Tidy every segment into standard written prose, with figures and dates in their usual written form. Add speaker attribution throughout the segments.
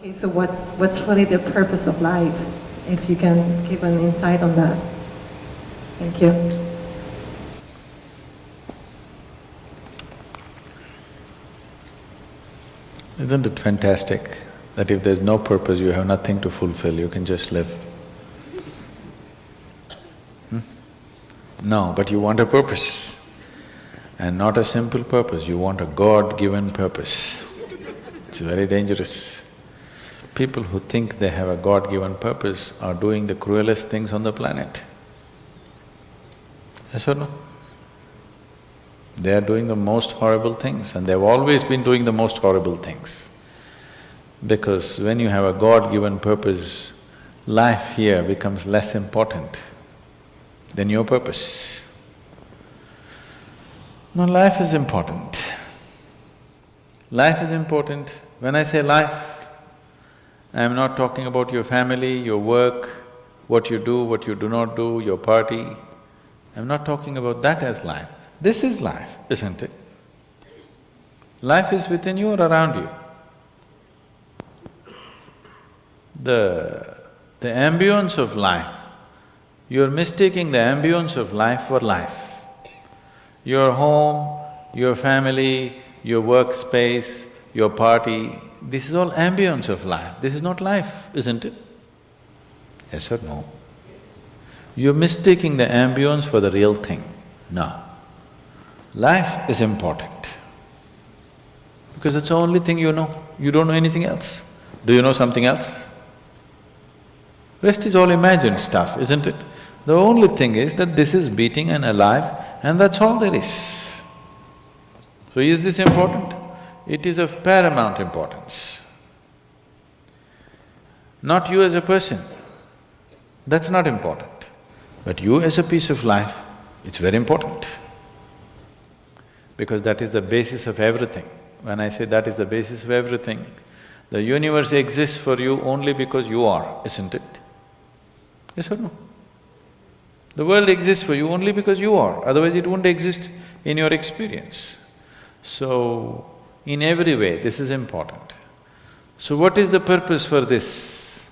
Speaker 1: Okay, so what's really the purpose of life? If you can give an insight on that. Thank you.
Speaker 2: Isn't it fantastic that if there's no purpose, you have nothing to fulfill, you can just live? No, but you want a purpose. And not a simple purpose, you want a God-given purpose. It's very dangerous. People who think they have a God-given purpose are doing the cruelest things on the planet. Yes or no? They are doing the most horrible things, and they've always been doing the most horrible things. Because when you have a God-given purpose, life here becomes less important than your purpose. No, life is important. Life is important. When I say life, I am not talking about your family, your work, what you do not do, your party. I'm not talking about that as life. This is life, isn't it? Life is within you or around you. The ambience of life, you're mistaking the ambience of life for life. Your home, your family, your workspace, your party, this is all ambience of life. This is not life, isn't it? Yes or no? You're mistaking the ambience for the real thing. No. Life is important because it's the only thing you know. You don't know anything else. Do you know something else? Rest is all imagined stuff, isn't it? The only thing is that this is beating and alive and that's all there is. So is this important? It is of paramount importance. Not you as a person, that's not important. But you as a piece of life, it's very important. Because that is the basis of everything. When I say that is the basis of everything, the universe exists for you only because you are, isn't it? Yes or no? The world exists for you only because you are, otherwise it wouldn't exist in your experience. So, in every way, this is important. So what is the purpose for this?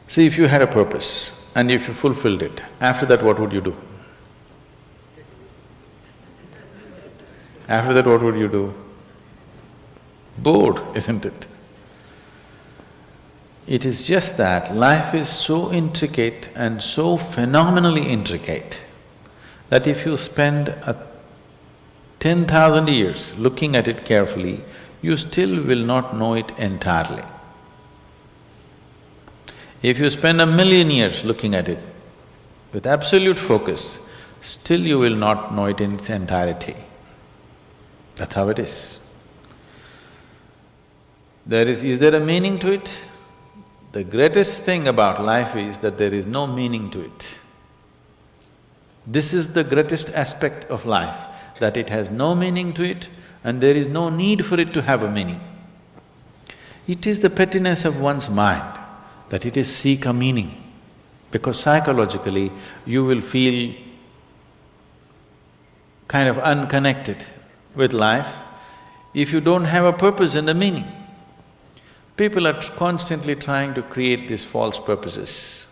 Speaker 2: See, if you had a purpose and if you fulfilled it, after that what would you do? After that what would you do? Bored, isn't it? It is just that life is so intricate and so phenomenally intricate that if you spend 10,000 years looking at it carefully, you still will not know it entirely. If you spend 1,000,000 years looking at it with absolute focus, still you will not know it in its entirety. That's how it is. Is there a meaning to it? The greatest thing about life is that there is no meaning to it. This is the greatest aspect of life, that it has no meaning to it and there is no need for it to have a meaning. It is the pettiness of one's mind that it is seek a meaning, because psychologically you will feel kind of unconnected with life if you don't have a purpose and a meaning. People are constantly trying to create these false purposes.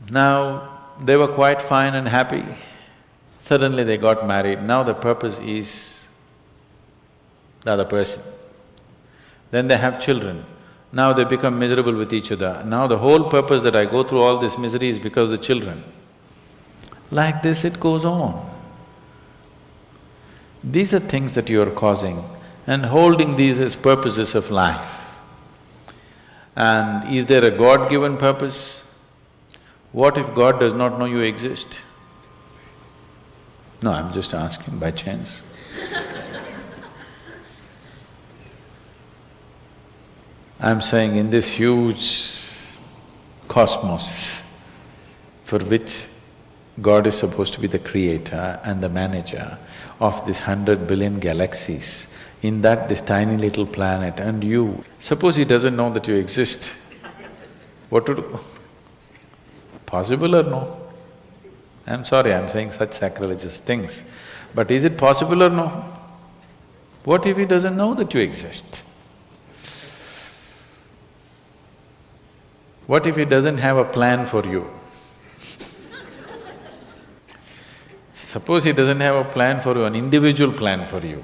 Speaker 2: Now, they were quite fine and happy, suddenly they got married, now the purpose is the other person. Then they have children, now they become miserable with each other. Now the whole purpose that I go through all this misery is because of the children. Like this it goes on. These are things that you are causing and holding these as purposes of life. And is there a God-given purpose? What if God does not know you exist? No, I'm just asking by chance. I'm saying in this huge cosmos for which God is supposed to be the creator and the manager of this 100 billion galaxies, in that this tiny little planet and you, suppose he doesn't know that you exist, what to do? Possible or no? I'm sorry, I'm saying such sacrilegious things. But is it possible or no? What if he doesn't know that you exist? What if he doesn't have a plan for you? Suppose he doesn't have a plan for you, an individual plan for you.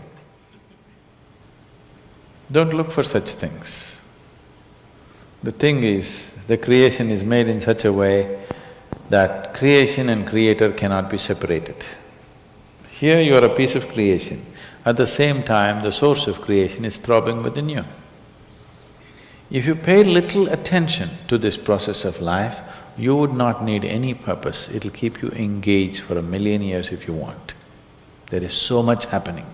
Speaker 2: Don't look for such things. The thing is, the creation is made in such a way that creation and creator cannot be separated. Here you are a piece of creation, at the same time the source of creation is throbbing within you. If you pay little attention to this process of life, you would not need any purpose, it'll keep you engaged for 1,000,000 years if you want. There is so much happening.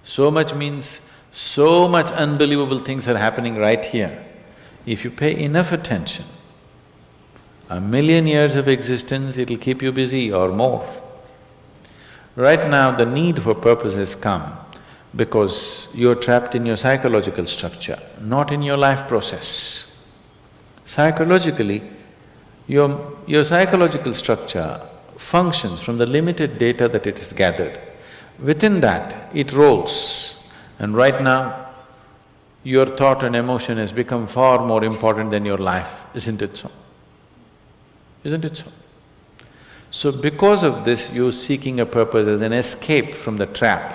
Speaker 2: So much means so much unbelievable things are happening right here. If you pay enough attention, 1,000,000 years of existence, it'll keep you busy or more. Right now, the need for purpose has come because you're trapped in your psychological structure, not in your life process. Psychologically, your psychological structure functions from the limited data that it has gathered. Within that, it rolls. And right now, your thought and emotion has become far more important than your life, isn't it so? Isn't it so? So because of this, you're seeking a purpose as an escape from the trap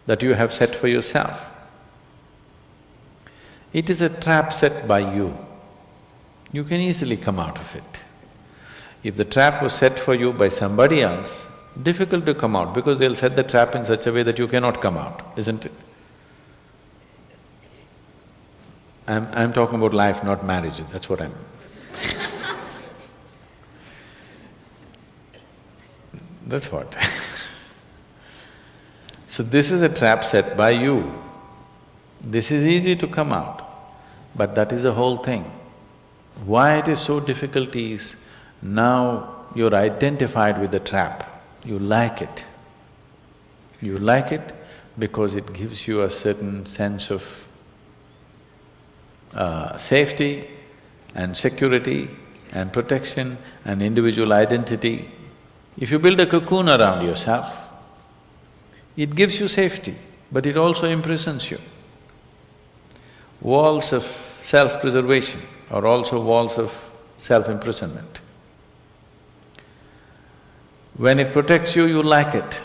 Speaker 2: that you have set for yourself. It is a trap set by you. You can easily come out of it. If the trap was set for you by somebody else, difficult to come out because they'll set the trap in such a way that you cannot come out, isn't it? I'm talking about life, not marriage, that's what I'm… That's what. So this is a trap set by you. This is easy to come out, but that is the whole thing. Why it is so difficult is, now you're identified with the trap, you like it. You like it because it gives you a certain sense of safety and security and protection and individual identity. If you build a cocoon around yourself, it gives you safety, but it also imprisons you. Walls of self-preservation are also walls of self-imprisonment. When it protects you, you like it.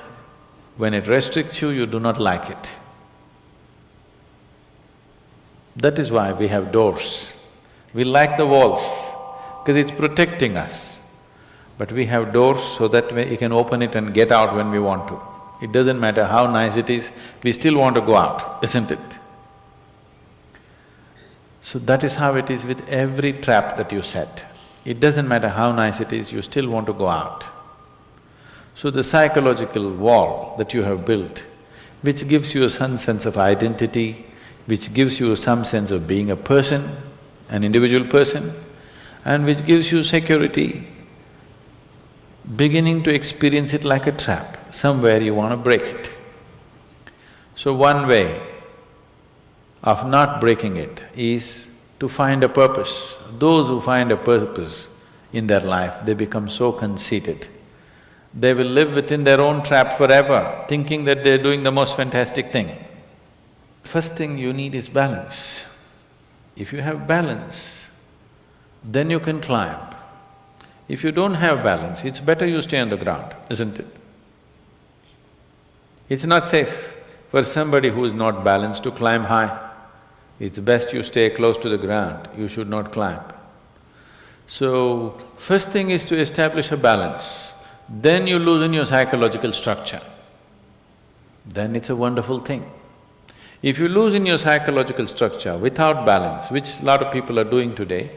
Speaker 2: When it restricts you, you do not like it. That is why we have doors. We like the walls, because it's protecting us. But we have doors so that we can open it and get out when we want to. It doesn't matter how nice it is, we still want to go out, isn't it? So that is how it is with every trap that you set. It doesn't matter how nice it is, you still want to go out. So the psychological wall that you have built, which gives you some sense of identity, which gives you some sense of being a person, an individual person, and which gives you security, beginning to experience it like a trap, somewhere you want to break it. So one way of not breaking it is to find a purpose. Those who find a purpose in their life, they become so conceited. They will live within their own trap forever, thinking that they're doing the most fantastic thing. First thing you need is balance. If you have balance, then you can climb. If you don't have balance, it's better you stay on the ground, isn't it? It's not safe for somebody who is not balanced to climb high. It's best you stay close to the ground, you should not climb. So, first thing is to establish a balance, then you loosen your psychological structure. Then it's a wonderful thing. If you loosen your psychological structure without balance, which a lot of people are doing today,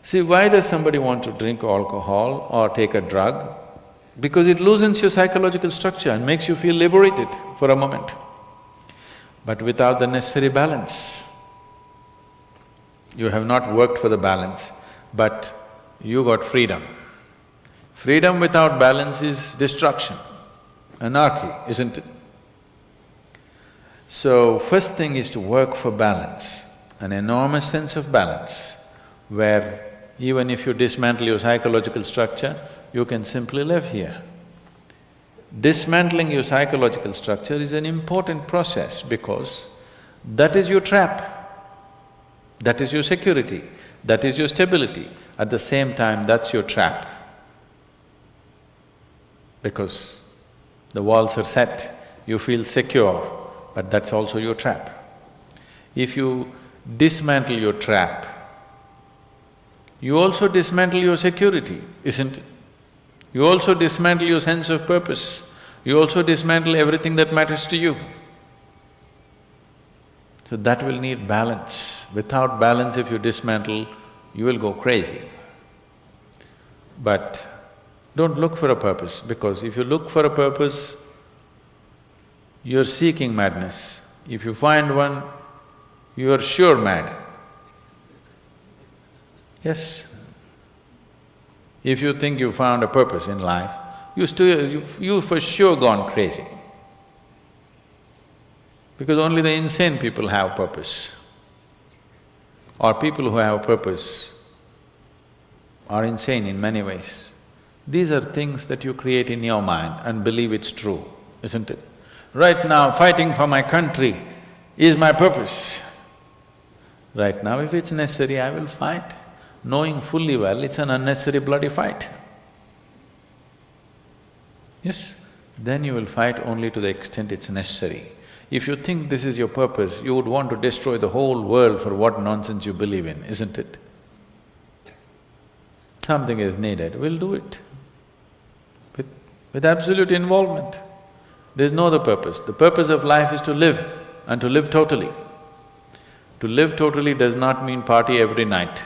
Speaker 2: see, why does somebody want to drink alcohol or take a drug? Because it loosens your psychological structure and makes you feel liberated for a moment. But without the necessary balance, you have not worked for the balance, but you got freedom. Freedom without balance is destruction, anarchy, isn't it? So, first thing is to work for balance, an enormous sense of balance, where even if you dismantle your psychological structure, you can simply live here. dismantling your psychological structure is an important process because that is your trap. That is your security, that is your stability. At the same time, that's your trap. Because the walls are set, you feel secure, but that's also your trap. If you dismantle your trap, you also dismantle your security, isn't it? You also dismantle your sense of purpose. You also dismantle everything that matters to you. So that will need balance. Without balance, if you dismantle, you will go crazy. But don't look for a purpose, because if you look for a purpose, you're seeking madness. If you find one, you are sure mad. Yes. If you think you found a purpose in life, you for sure gone crazy. Because only the insane people have purpose. Or people who have purpose are insane in many ways. These are things that you create in your mind and believe it's true, isn't it? Right now, fighting for my country is my purpose. Right now, if it's necessary, I will fight, knowing fully well it's an unnecessary bloody fight. Yes? Then you will fight only to the extent it's necessary. If you think this is your purpose, you would want to destroy the whole world for what nonsense you believe in, isn't it? Something is needed, we'll do it. With absolute involvement. There's no other purpose. The purpose of life is to live, and to live totally. To live totally does not mean party every night.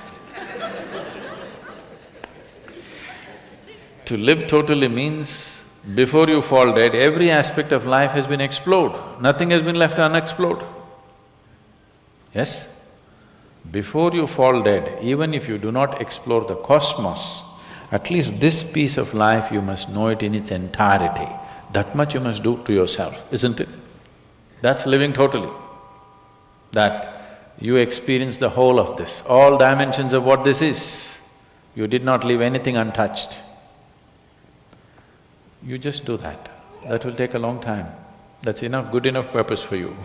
Speaker 2: To live totally means before you fall dead, every aspect of life has been explored, nothing has been left unexplored. Yes? Before you fall dead, even if you do not explore the cosmos, at least this piece of life you must know it in its entirety. That much you must do to yourself, isn't it? That's living totally. That you experience the whole of this, all dimensions of what this is. You did not leave anything untouched. You just do that. That will take a long time. That's enough, good enough purpose for you.